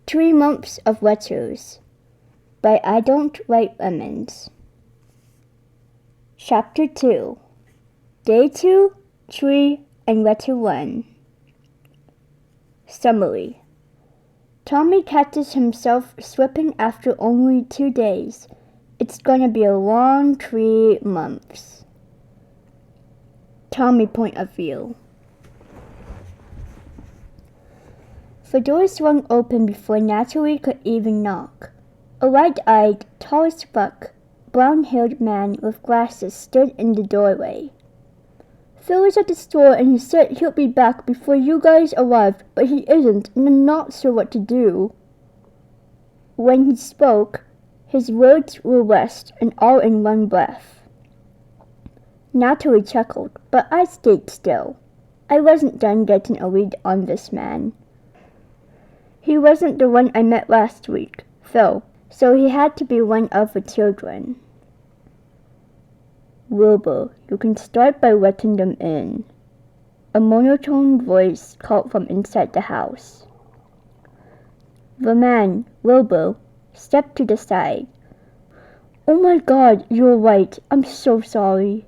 3 Months of Letters by IDONTWRITELEMONS. Chapter 2. Day 2, 3, and Letter 1. Summary. Tommy catches himself slipping after only 2 days. It's gonna be a long 3 months. Tommy point of view. The door swung open before Natalie could even knock. A wide-eyed, tall as fuck, brown-haired man with glasses stood in the doorway. Phil is at the store and he said he'll be back before you guys arrived, but he isn't and I'm not sure what to do. When he spoke, his words were rushed and all in one breath. Natalie chuckled, but I stayed still. I wasn't done getting a read on this man. He wasn't the one I met last week, Phil, so he had to be one of the children. Wilbur, you can start by letting them in. A monotone voice called from inside the house. The man, Wilbur, stepped to the side. Oh my God, you're right. I'm so sorry.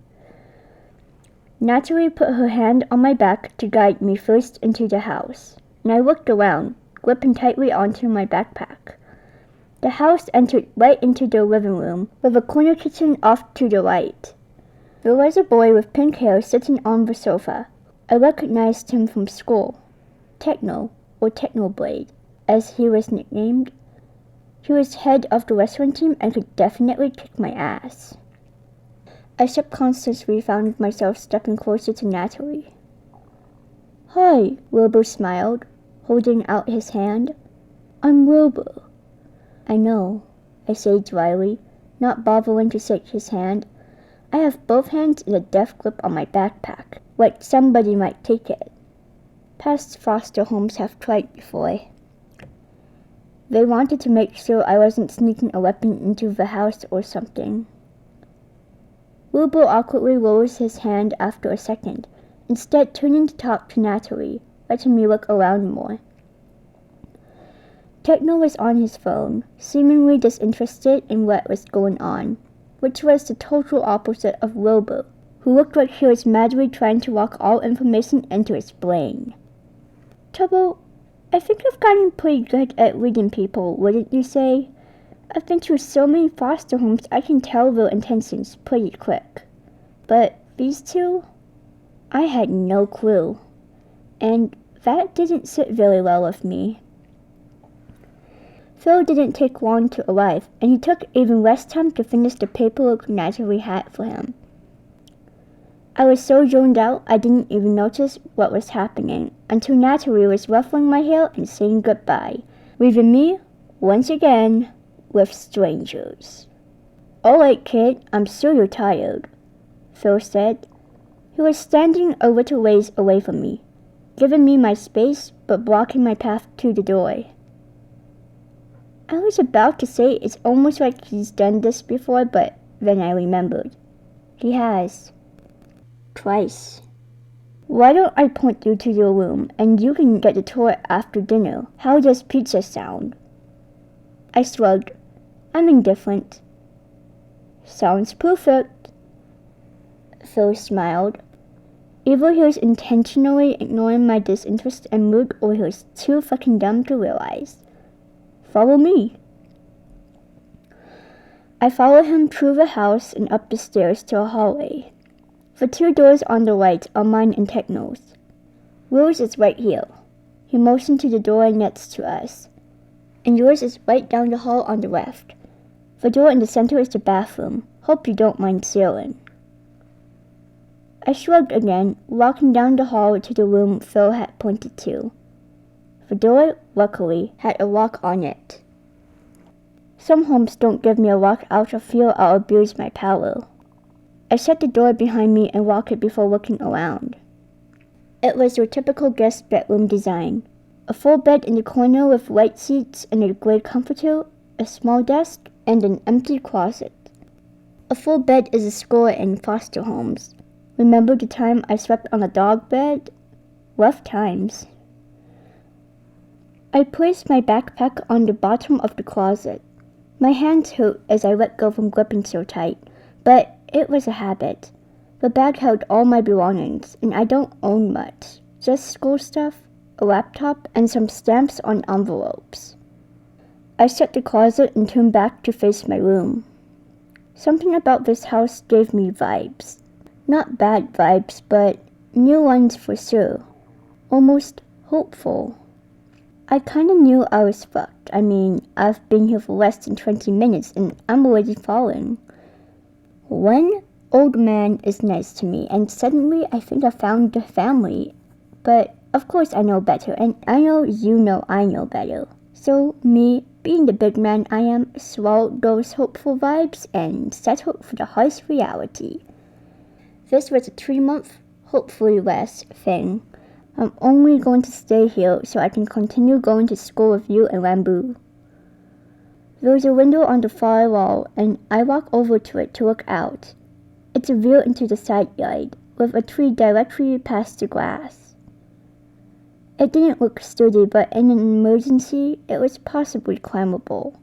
Natalie put her hand on my back to guide me first into the house, and I looked around, gripping tightly onto my backpack. The house entered right into the living room, with a corner kitchen off to the right. There was a boy with pink hair sitting on the sofa. I recognized him from school. Techno, or Technoblade, as he was nicknamed. He was head of the wrestling team and could definitely kick my ass. I subconsciously found myself stepping closer to Natalie. Hi, Wilbur smiled, holding out his hand. I'm Wilbur. I know, I said dryly, not bothering to shake his hand. I have both hands in a death grip on my backpack, like somebody might take it. Past foster homes have tried before. They wanted to make sure I wasn't sneaking a weapon into the house or something. Wilbur awkwardly lowers his hand after a second, instead turning to talk to Natalie, letting me look around more. Techno was on his phone, seemingly disinterested in what was going on, which was the total opposite of Wilbur, who looked like he was madly trying to lock all information into his brain. Tubbo, I think I've gotten pretty good at reading people, wouldn't you say? I've been through so many foster homes I can tell their intentions pretty quick. But these two? I had no clue. And that didn't sit very well with me. Phil didn't take long to arrive, and he took even less time to finish the paperwork Natalie had for him. I was so zoned out I didn't even notice what was happening until Natalie was ruffling my hair and saying goodbye, leaving me, once again, with strangers. Alright, kid, I'm sure you're tired, Phil said. He was standing a little ways away from me, giving me my space but blocking my path to the door. I was about to say it's almost like he's done this before, but then I remembered. He has. Twice. Why don't I point you to your room, and you can get a tour after dinner? How does pizza sound? I shrugged. I'm indifferent. Sounds perfect. Phil smiled. Either he was intentionally ignoring my disinterest and mood, or he was too fucking dumb to realize. Follow me. I followed him through the house and up the stairs to a hallway. The 2 doors on the right are mine and Techno's. Will's is right here. He motioned to the door next to us. And yours is right down the hall on the left. The door in the center is the bathroom. Hope you don't mind sharing. I shrugged again, walking down the hall to the room Phil had pointed to. The door, luckily, had a lock on it. Some homes don't give me a lock out of fear I'll abuse my power. I shut the door behind me and locked it before looking around. It was your typical guest bedroom design. A full bed in the corner with white sheets and a gray comforter, a small desk, and an empty closet. A full bed is a score in foster homes. Remember the time I slept on a dog bed? Rough times. I placed my backpack on the bottom of the closet. My hands hurt as I let go from gripping so tight, but it was a habit. The bag held all my belongings, and I don't own much, just school stuff, a laptop, and some stamps on envelopes. I shut the closet and turned back to face my room. Something about this house gave me vibes. Not bad vibes, but new ones for sure. Almost hopeful. I kinda knew I was fucked. I mean, I've been here for less than 20 minutes and I'm already falling. One old man is nice to me and suddenly I think I found the family. But of course I know better, and I know you know I know better. So me, being the big man I am, swallowed those hopeful vibes and settled for the harsh reality. This was a 3-month, hopefully less, thing. I'm only going to stay here so I can continue going to school with you and Ranboo. There's a window on the far wall and I walk over to it to look out. It's a view into the side yard, with a tree directly past the glass. It didn't look sturdy, but in an emergency, it was possibly climbable.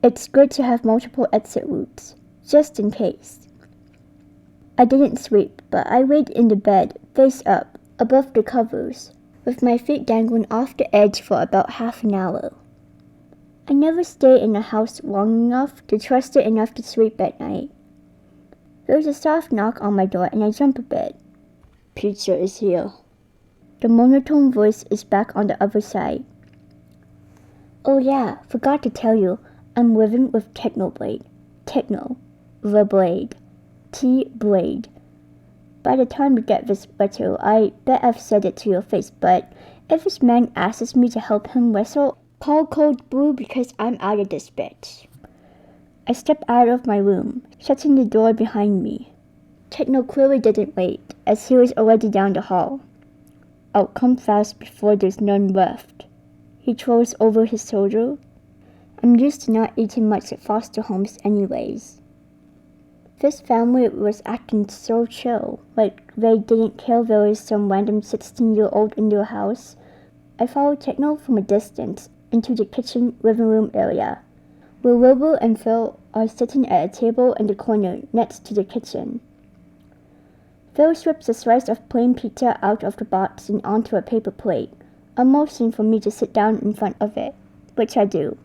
It's good to have multiple exit routes, just in case. I didn't sleep, but I laid in the bed, face up, above the covers, with my feet dangling off the edge for about half an hour. I never stay in a house long enough to trust it enough to sleep at night. There's a soft knock on my door and I jump a bit. Pizza is here. The monotone voice is back on the other side. Oh yeah, forgot to tell you, I'm living with Technoblade. Techno. The Blade. T-Blade. By the time you get this letter, I bet I've said it to your face, but if this man asks me to help him wrestle, call code blue because I'm out of this bitch. I step out of my room, shutting the door behind me. Techno clearly didn't wait, as he was already down the hall. I'll come fast before there's none left. He trolls over his shoulder. I'm used to not eating much at foster homes anyways. This family was acting so chill, like they didn't care there was some random 16-year-old in their house. I followed Techno from a distance into the kitchen living room area, where Wilbur and Phil are sitting at a table in the corner next to the kitchen. Phil strips a slice of plain pizza out of the box and onto a paper plate, a motion for me to sit down in front of it, which I do.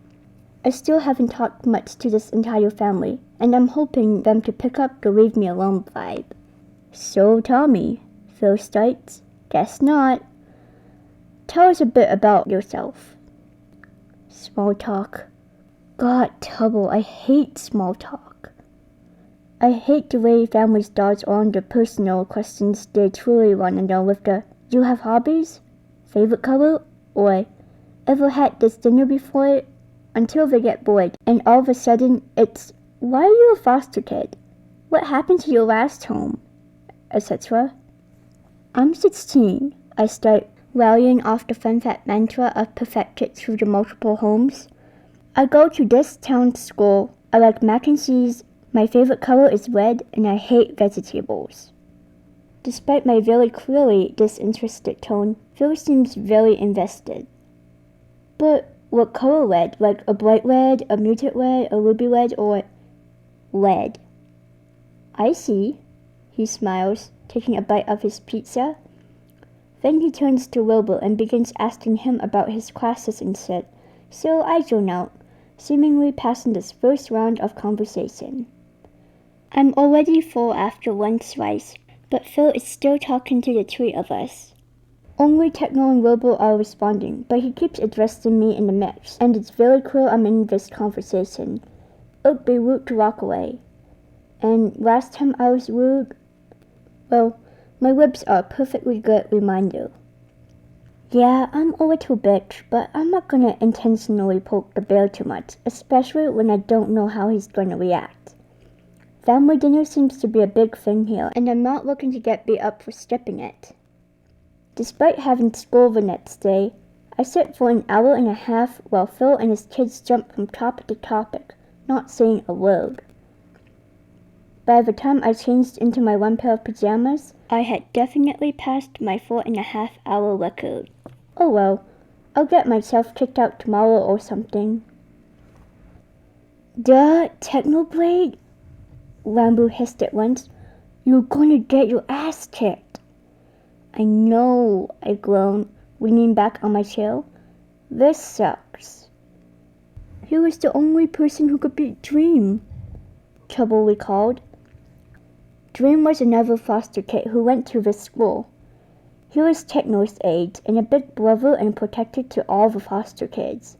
I still haven't talked much to this entire family, and I'm hoping them to pick up the leave me alone vibe. So Tommy, Phil starts. Guess not. Tell us a bit about yourself. Small talk. God, Tubbo, I hate small talk. I hate the way families dodge on the personal questions they truly want to know with the, you have hobbies? Favorite color? Or, ever had this dinner before? Until they get bored, and all of a sudden, it's, why are you a foster kid? What happened to your last home? Etc. I'm 16. I start rallying off the fun fact mantra I've perfected through the multiple homes. I go to this town school. I like mac and cheese. My favorite color is red, and I hate vegetables. Despite my very clearly disinterested tone, Phil seems very invested. But what color red? Like a bright red, a muted red, a ruby red, or red? I see. He smiles, taking a bite of his pizza. Then he turns to Wilbur and begins asking him about his classes and shit, so I zone out, seemingly passing this first round of conversation. I'm already full after one slice, but Phil is still talking to the three of us. Only Techno and Wilbur are responding, but he keeps addressing me in the mix, and it's very clear I'm in this conversation. It'd be rude to walk away. And last time I was rude, well, my ribs are a perfectly good reminder. Yeah, I'm a little bitch, but I'm not gonna intentionally poke the bear too much, especially when I don't know how he's gonna react. Family dinner seems to be a big thing here, and I'm not looking to get beat up for skipping it. Despite having school the next day, I sit for an hour and a half while Phil and his kids jump from topic to topic, not saying a word. By the time I changed into my one pair of pajamas, I had definitely passed my 4.5-hour record. Oh well, I'll get myself kicked out tomorrow or something. Duh, Technoblade? Ranboo hissed at once. You're gonna get your ass kicked. I know, I groaned, leaning back on my chair. This sucks. He was the only person who could beat Dream, Tubbo recalled. Dream was another foster kid who went to this school. He was Techno's age and a big brother and protector to all the foster kids.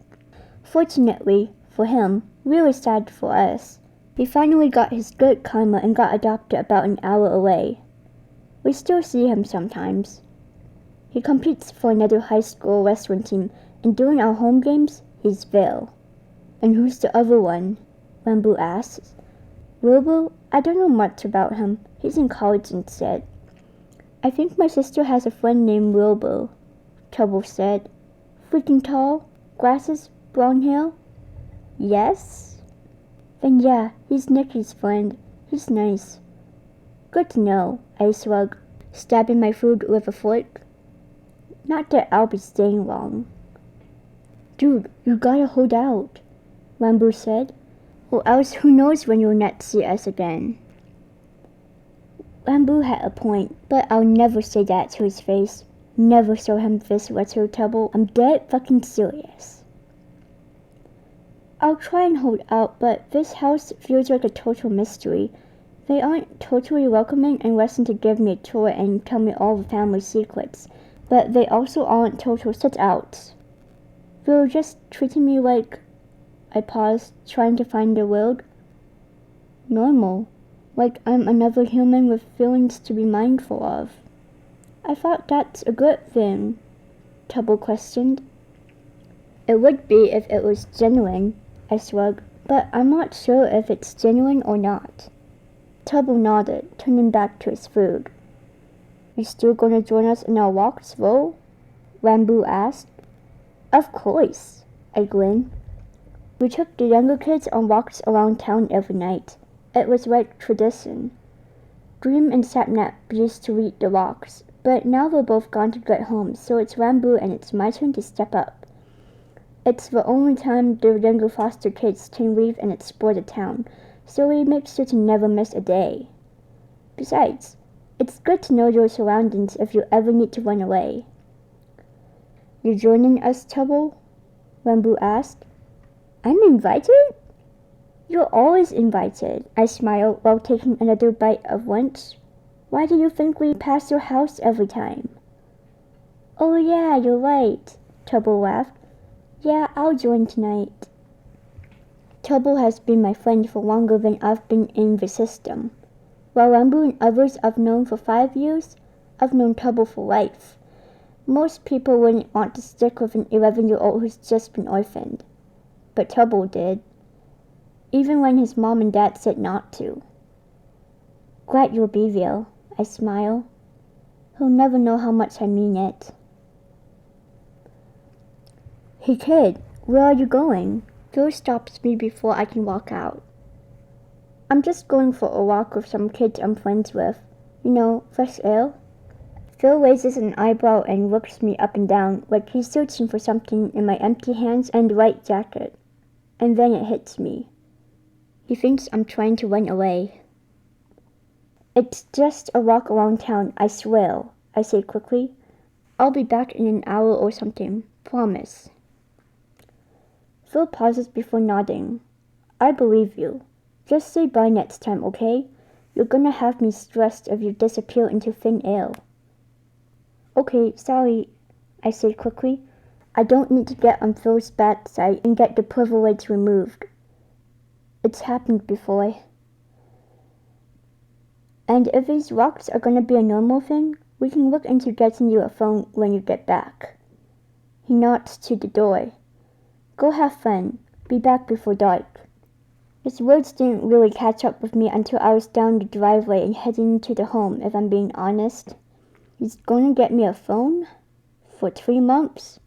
Fortunately for him, really sad for us, he finally got his good karma and got adopted about an hour away. We still see him sometimes. He competes for another high school wrestling team, and during our home games, he's Vil. And who's the other one? Ranboo asks. Wilbur? I don't know much about him. He's in college instead. I think my sister has a friend named Wilbur, Tubbo said. Freaking tall, glasses, brown hair? Yes? Then yeah, he's Nikki's friend. He's nice. Good to know, I shrugged, stabbing my food with a fork. Not that I'll be staying long. Dude, you gotta hold out, Ranboo said, or else who knows when you'll not see us again. Ranboo had a point, but I'll never say that to his face. Never show him this letter, Tubbo. I'm dead fucking serious. I'll try and hold out, but this house feels like a total mystery. They aren't totally welcoming and rushing to give me a tour and tell me all the family secrets, but they also aren't total sit-outs. They're just treating me like... I paused, trying to find a word. Normal. Like I'm another human with feelings to be mindful of. I thought that's a good thing, Tubbo questioned. It would be if it was genuine, I shrugged, but I'm not sure if it's genuine or not. Tubbo nodded, turning back to his food. You still gonna join us in our walks, though? Ranboo asked. Of course, I grinned. We took the younger kids on walks around town every night. It was like tradition. Dream and Sapnap used to lead the walks, but now they're both gone to get home, so it's Ranboo and it's my turn to step up. It's the only time the younger foster kids can leave and explore the town, so we make sure to never miss a day. Besides, it's good to know your surroundings if you ever need to run away. You joining us, Tubbo? Ranboo asked. I'm invited? You're always invited, I smiled while taking another bite of lunch. Why do you think we pass your house every time? Oh yeah, you're right, Tubbo laughed. Yeah, I'll join tonight. Tubbo has been my friend for longer than I've been in the system. While Ranboo and others I've known for 5 years, I've known Tubbo for life. Most people wouldn't want to stick with an 11-year-old who's just been orphaned. But Tubbo did. Even when his mom and dad said not to. Glad you'll be there, I smile. He'll never know how much I mean it. Hey kid, where are you going? Phil stops me before I can walk out. I'm just going for a walk with some kids I'm friends with. You know, fresh air. Phil raises an eyebrow and looks me up and down like he's searching for something in my empty hands and white jacket. And then it hits me. He thinks I'm trying to run away. It's just a walk around town, I swear, I say quickly. I'll be back in an hour or something, promise. Phil pauses before nodding. I believe you. Just say bye next time, okay? You're gonna have me stressed if you disappear into thin air. Okay, sorry, I say quickly. I don't need to get on Phil's bad side and get the privilege removed. It's happened before. And if these walks are gonna be a normal thing, we can look into getting you a phone when you get back. He nods to the door. Go have fun. Be back before dark. His words didn't really catch up with me until I was down the driveway and heading to the home, if I'm being honest. He's gonna get me a phone? For 3 months?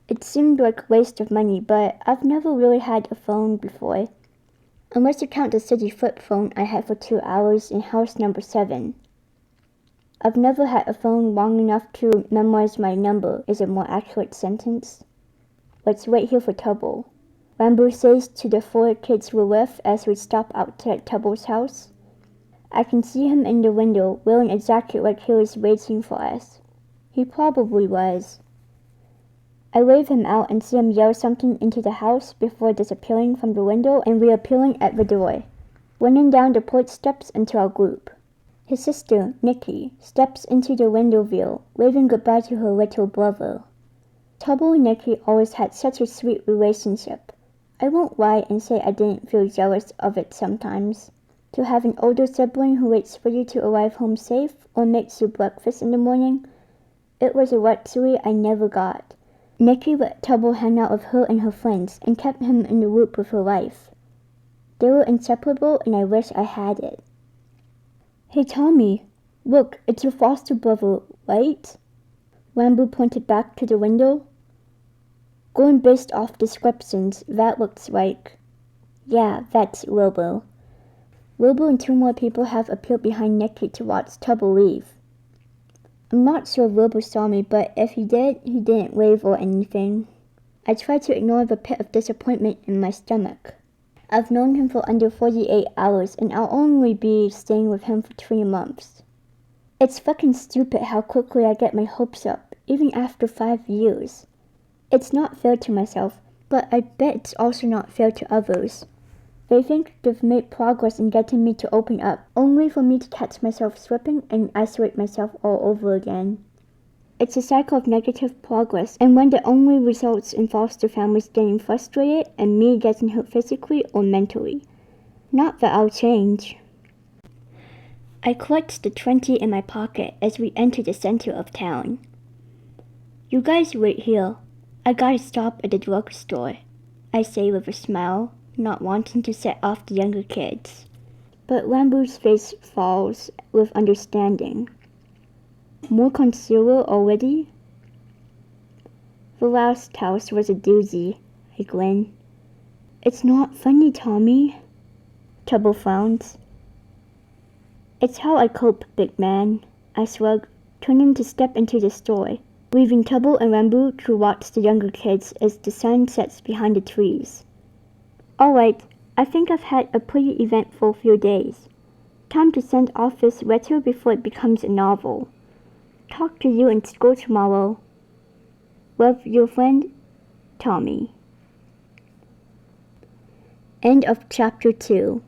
It seemed like a waste of money, but I've never really had a phone before. Unless you count the city flip phone I had for 2 hours in house number 7. I've never had a phone long enough to memorize my number is a more accurate sentence. Let's wait here for Tubbo. Ranboo says to the 4 kids we're with as we stop outside Tubbo's house. I can see him in the window, wearing exactly like he was waiting for us. He probably was. I wave him out and see him yell something into the house before disappearing from the window and reappearing at the door, running down the porch steps into our group. His sister, Nikki, steps into the window veil, waving goodbye to her little brother. Tubbo and Nikki always had such a sweet relationship. I won't lie and say I didn't feel jealous of it sometimes. To have an older sibling who waits for you to arrive home safe or makes you breakfast in the morning, it was a luxury I never got. Nikki let Tubbo hang out with her and her friends and kept him in the loop with her life. They were inseparable and I wish I had it. Hey Tommy, look, it's your foster brother, right? Ranboo pointed back to the window. Going based off descriptions, that looks like... Yeah, that's Wilbur. Wilbur and 2 more people have appeared behind Nikki to watch Tubbo leave. I'm not sure if Wilbur saw me, but if he did, he didn't wave or anything. I tried to ignore the pit of disappointment in my stomach. I've known him for under 48 hours and I'll only be staying with him for 3 months. It's fucking stupid how quickly I get my hopes up, even after 5 years. It's not fair to myself, but I bet it's also not fair to others. They think they've made progress in getting me to open up, only for me to catch myself slipping and isolate myself all over again. It's a cycle of negative progress, and one that only results in foster families getting frustrated and me getting hurt physically or mentally. Not that I'll change. I clutch the 20 in my pocket as we enter the center of town. You guys wait here. I gotta stop at the drugstore, I say with a smile, not wanting to set off the younger kids. But Ranboo's face falls with understanding. More concealer already? The last house was a doozy, I grin. It's not funny, Tommy. Tubbo frowns. It's how I cope, big man, I shrug, turning to step into the store, leaving Tubbo and Ranboo to watch the younger kids as the sun sets behind the trees. Alright, I think I've had a pretty eventful few days. Time to send off this letter before it becomes a novel. Talk to you in school tomorrow. Love, your friend, Tommy. End of chapter 2.